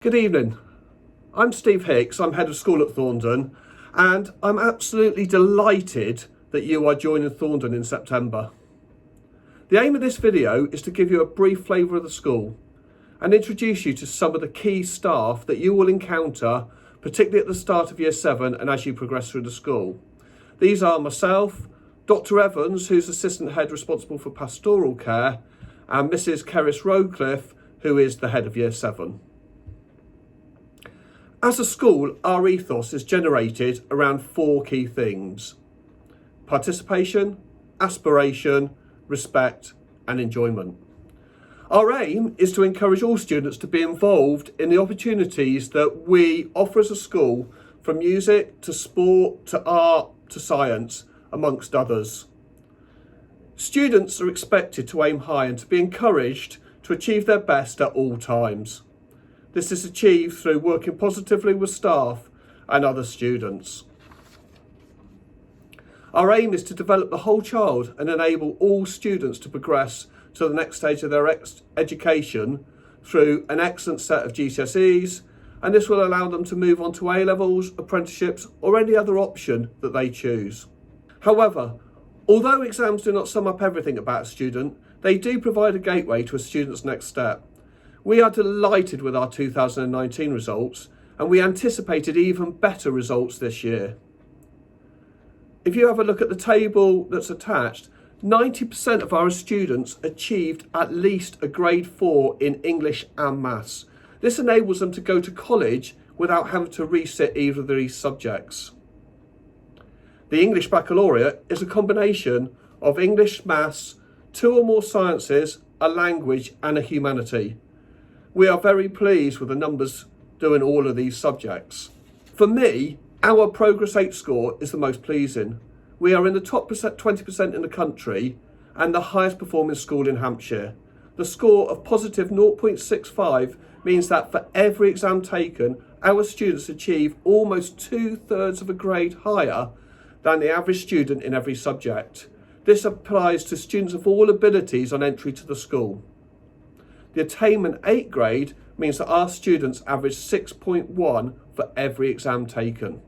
Good evening. I'm Steve Hicks, I'm Head of School at Thorndon, and I'm absolutely delighted that you are joining Thorndon in September. The aim of this video is to give you a brief flavour of the school and introduce you to some of the key staff that you will encounter, particularly at the start of Year 7 and as you progress through the school. These are myself, Dr Evans, who's Assistant Head responsible for Pastoral Care, and Mrs Kerris Radcliffe, who is the Head of Year 7. As a school, our ethos is generated around four key things: participation, aspiration, respect and enjoyment. Our aim is to encourage all students to be involved in the opportunities that we offer as a school, from music to sport to art to science, amongst others. Students are expected to aim high and to be encouraged to achieve their best at all times. This is achieved through working positively with staff and other students. Our aim is to develop the whole child and enable all students to progress to the next stage of their education through an excellent set of GCSEs, and this will allow them to move on to A-levels, apprenticeships or any other option that they choose. However, although exams do not sum up everything about a student, they do provide a gateway to a student's next step. We are delighted with our 2019 results, and we anticipated even better results this year. If you have a look at the table that's attached, 90% of our students achieved at least a grade 4 in English and Maths. This enables them to go to college without having to resit either of these subjects. The English Baccalaureate is a combination of English, Maths, 2 or more sciences, a language and a humanity. We are very pleased with the numbers doing all of these subjects. For me, our Progress 8 score is the most pleasing. We are in the top 20% in the country and the highest performing school in Hampshire. The score of positive 0.65 means that for every exam taken, our students achieve almost 2/3 of a grade higher than the average student in every subject. This applies to students of all abilities on entry to the school. The attainment 8 grade means that our students average 6.1 for every exam taken.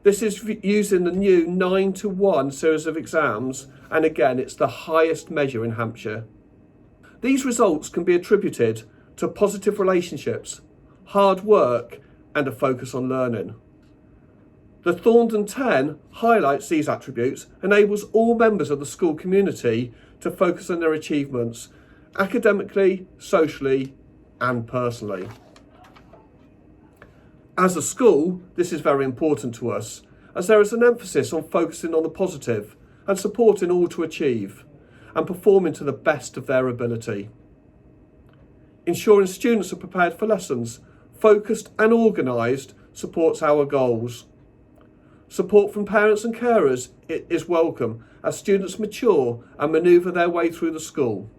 This is using the new 9-to-1 series of exams, and again it's the highest measure in Hampshire. These results can be attributed to positive relationships, hard work and a focus on learning. The Thorndon 10 highlights these attributes, enables all members of the school community to focus on their achievements academically, socially and personally. As a school, this is very important to us, as there is an emphasis on focusing on the positive and supporting all to achieve and performing to the best of their ability. Ensuring students are prepared for lessons, focused and organised supports our goals. Support from parents and carers is welcome as students mature and manoeuvre their way through the school.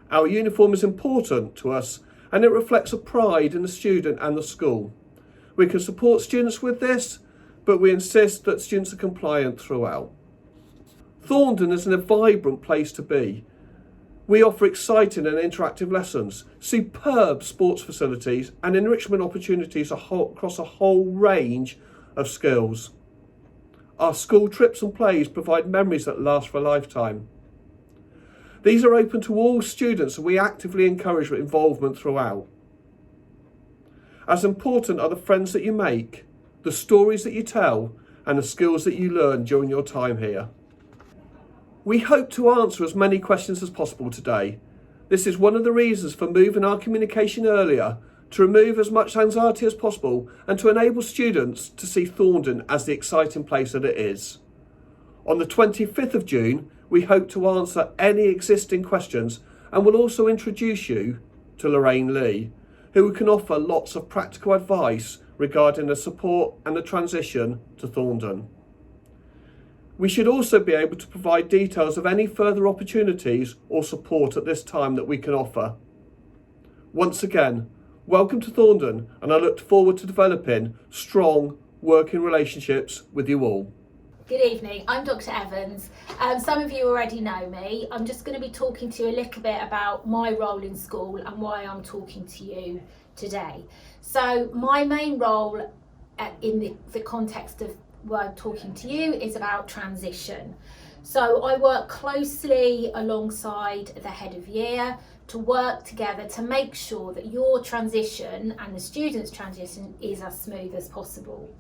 Our uniform is important to us and it reflects a pride in the student and the school. We can support students with this, but we insist that students are compliant throughout. Thorndon is a vibrant place to be. We offer exciting and interactive lessons, superb sports facilities and enrichment opportunities across a whole range of skills. Our school trips and plays provide memories that last for a lifetime. These are open to all students and we actively encourage involvement throughout. As important are the friends that you make, the stories that you tell and the skills that you learn during your time here. We hope to answer as many questions as possible today. This is one of the reasons for moving our communication earlier, to remove as much anxiety as possible and to enable students to see Thorndon as the exciting place that it is. On the 25th of June, we hope to answer any existing questions and will also introduce you to Lorraine Lee, who can offer lots of practical advice regarding the support and the transition to Thorndon. We should also be able to provide details of any further opportunities or support at this time that we can offer. Once again, welcome to Thorndon, and I look forward to developing strong working relationships with you all. Good evening, I'm Dr Evans. Some of you already know me. I'm just going to be talking to you a little bit about my role in school and why I'm talking to you today. So my main role in the context of what I'm talking to you is about transition. So I work closely alongside the head of year to work together to make sure that your transition and the students' transition is as smooth as possible.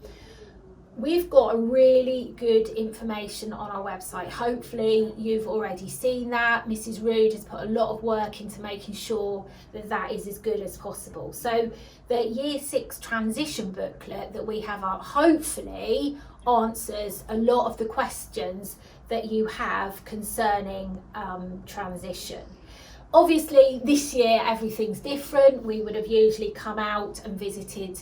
We've got a really good information on our website. Hopefully you've already seen that. Mrs. Rood has put a lot of work into making sure that that is as good as possible. So the Year 6 transition booklet that we have out hopefully answers a lot of the questions that you have concerning transition. Obviously this year everything's different. We would have usually come out and visited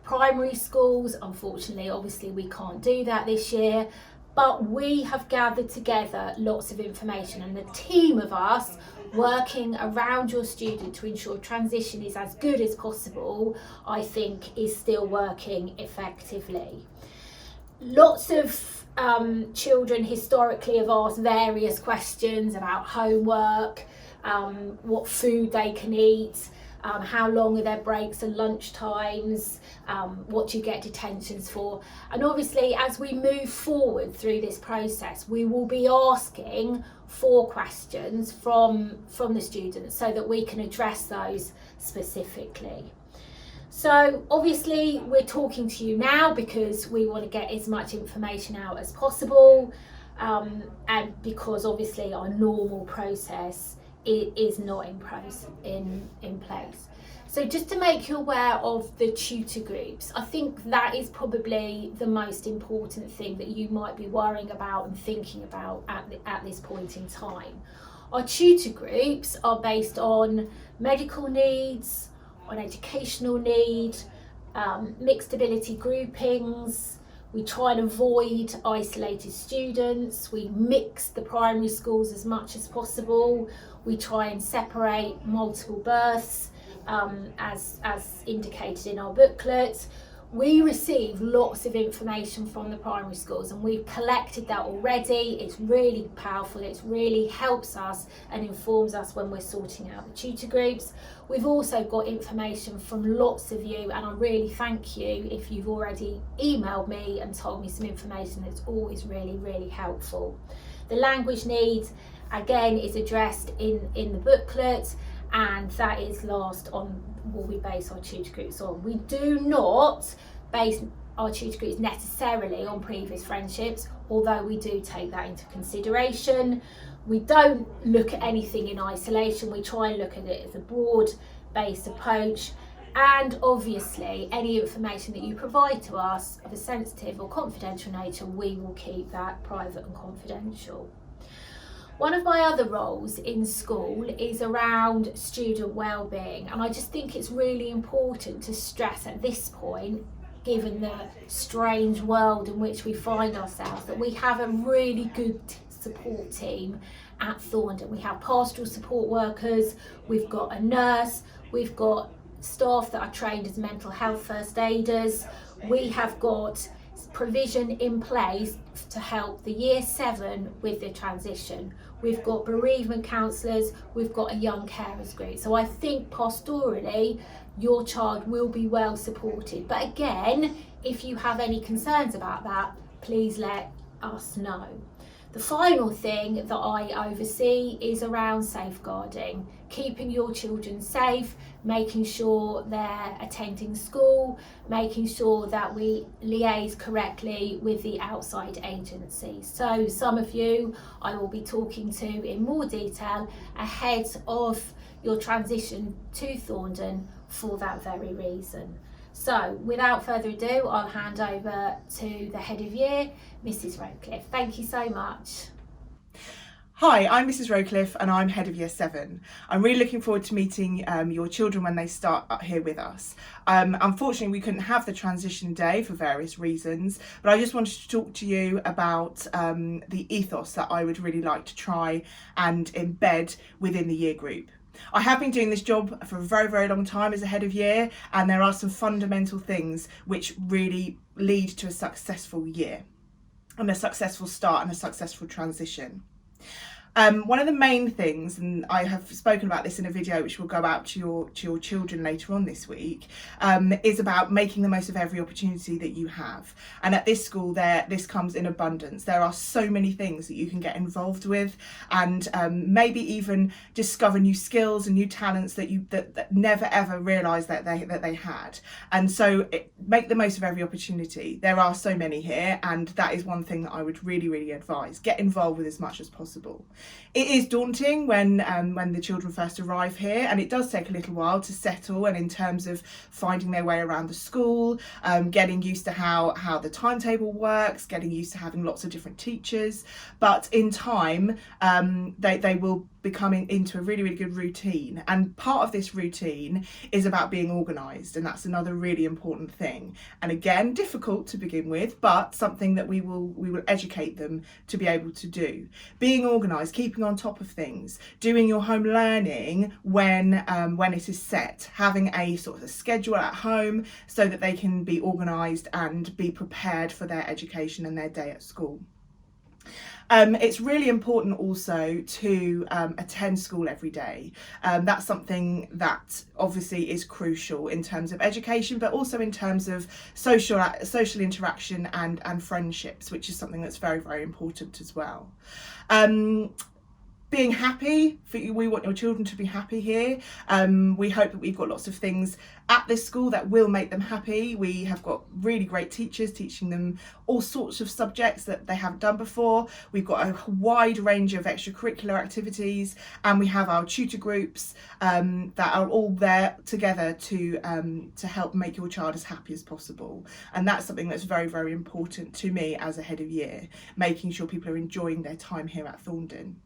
primary schools. Unfortunately, obviously we can't do that this year, but we have gathered together lots of information, and the team of us working around your student to ensure transition is as good as possible, I think is still working effectively. Lots of children historically have asked various questions about homework, what food they can eat, how long are their breaks and lunch times, what do you get detentions for? And obviously as we move forward through this process, we will be asking 4 questions from the students so that we can address those specifically. So obviously we're talking to you now because we want to get as much information out as possible, and because obviously our normal process is not in place. So just to make you aware of the tutor groups, I think that is probably the most important thing that you might be worrying about and thinking about at this point in time. Our tutor groups are based on medical needs, on educational need, mixed ability groupings. We try and avoid isolated students. We mix the primary schools as much as possible. We try and separate multiple births, as indicated in our booklet. We receive lots of information from the primary schools, and we've collected that already. It's really powerful. It really helps us and informs us when we're sorting out the tutor groups. We've also got information from lots of you, and I really thank you if you've already emailed me and told me some information. That's always really, really helpful. The language needs, again, is addressed in the booklet, and that is last on what we base our tutor groups on. We do not base our tutor groups necessarily on previous friendships, although we do take that into consideration. We don't look at anything in isolation. We try and look at it as a broad-based approach, and obviously any information that you provide to us of a sensitive or confidential nature, we will keep that private and confidential. One of my other roles in school is around student wellbeing, and I just think it's really important to stress at this point, given the strange world in which we find ourselves, that we have a really good support team at Thorndon. We have pastoral support workers, we've got a nurse, we've got staff that are trained as mental health first aiders, we have got provision in place to help the Year 7 with the transition. We've got bereavement counsellors, we've got a young carers group. So I think pastorally, your child will be well supported. But again, if you have any concerns about that, please let us know. The final thing that I oversee is around safeguarding, keeping your children safe, making sure they're attending school, making sure that we liaise correctly with the outside agencies. So some of you I will be talking to in more detail ahead of your transition to Thorndon for that very reason. So without further ado, I'll hand over to the head of year, Mrs. Radcliffe. Thank you so much. Hi, I'm Mrs. Radcliffe and I'm head of Year 7. I'm really looking forward to meeting your children when they start up here with us. Unfortunately, we couldn't have the transition day for various reasons, but I just wanted to talk to you about the ethos that I would really like to try and embed within the year group. I have been doing this job for a very, very long time as a head of year, and there are some fundamental things which really lead to a successful year and a successful start and a successful transition. One of the main things, and I have spoken about this in a video which will go out to your children later on this week, is about making the most of every opportunity that you have. And at this school, this comes in abundance. There are so many things that you can get involved with, and maybe even discover new skills and new talents that never ever realised that they had. And so make the most of every opportunity. There are so many here, and that is one thing that I would really advise. Get involved with as much as possible. It is daunting when the children first arrive here, and it does take a little while to settle, and in terms of finding their way around the school, getting used to how the timetable works, getting used to having lots of different teachers. But in time, they will become into a really good routine, and part of this routine is about being organised, and that's another really important thing, and again difficult to begin with, but something that we will educate them to be able to do. Being organised, keeping on top of things, doing your home learning when it is set, having a sort of a schedule at home so that they can be organised and be prepared for their education and their day at school. It's really important also to attend school every day. That's something that obviously is crucial in terms of education, but also in terms of social interaction and friendships, which is something that's very important as well. Being happy, we want your children to be happy here. We hope that we've got lots of things at this school that will make them happy. We have got really great teachers teaching them all sorts of subjects that they haven't done before. We've got a wide range of extracurricular activities, and we have our tutor groups that are all there together to help make your child as happy as possible. And that's something that's very important to me as a head of year, making sure people are enjoying their time here at Thorndon.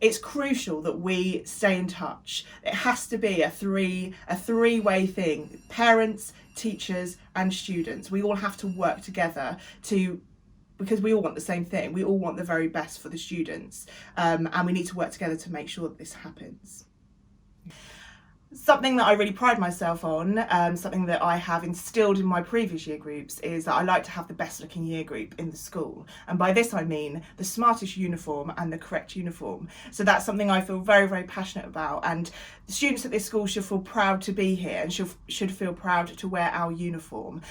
It's crucial that we stay in touch. It has to be a three-way thing. Parents, teachers and students. We all have to work together because we all want the same thing. We all want the very best for the students, and we need to work together to make sure that this happens. Something that I really pride myself on, something that I have instilled in my previous year groups, is that I like to have the best looking year group in the school. And by this I mean the smartest uniform and the correct uniform. So that's something I feel very passionate about, and the students at this school should feel proud to be here and should feel proud to wear our uniform.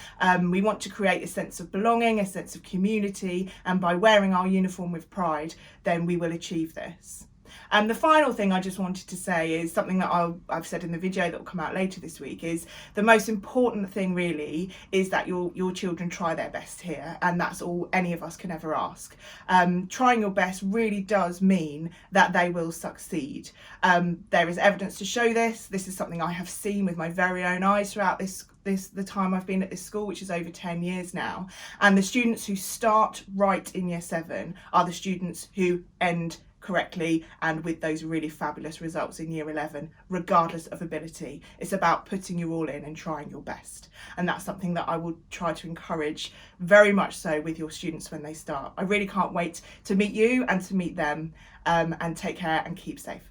We want to create a sense of belonging, a sense of community, and by wearing our uniform with pride, then we will achieve this. And the final thing I just wanted to say is something that I've said in the video that will come out later this week, is the most important thing really is that your children try their best here, and that's all any of us can ever ask. Trying your best really does mean that they will succeed. There is evidence to show this. This is something I have seen with my very own eyes throughout the time I've been at this school, which is over 10 years now. And the students who start right in year 7 are the students who end correctly and with those really fabulous results in year 11, regardless of ability. It's about putting your all in and trying your best, and that's something that I will try to encourage very much so with your students when they start. I really can't wait to meet you and to meet them, and take care and keep safe.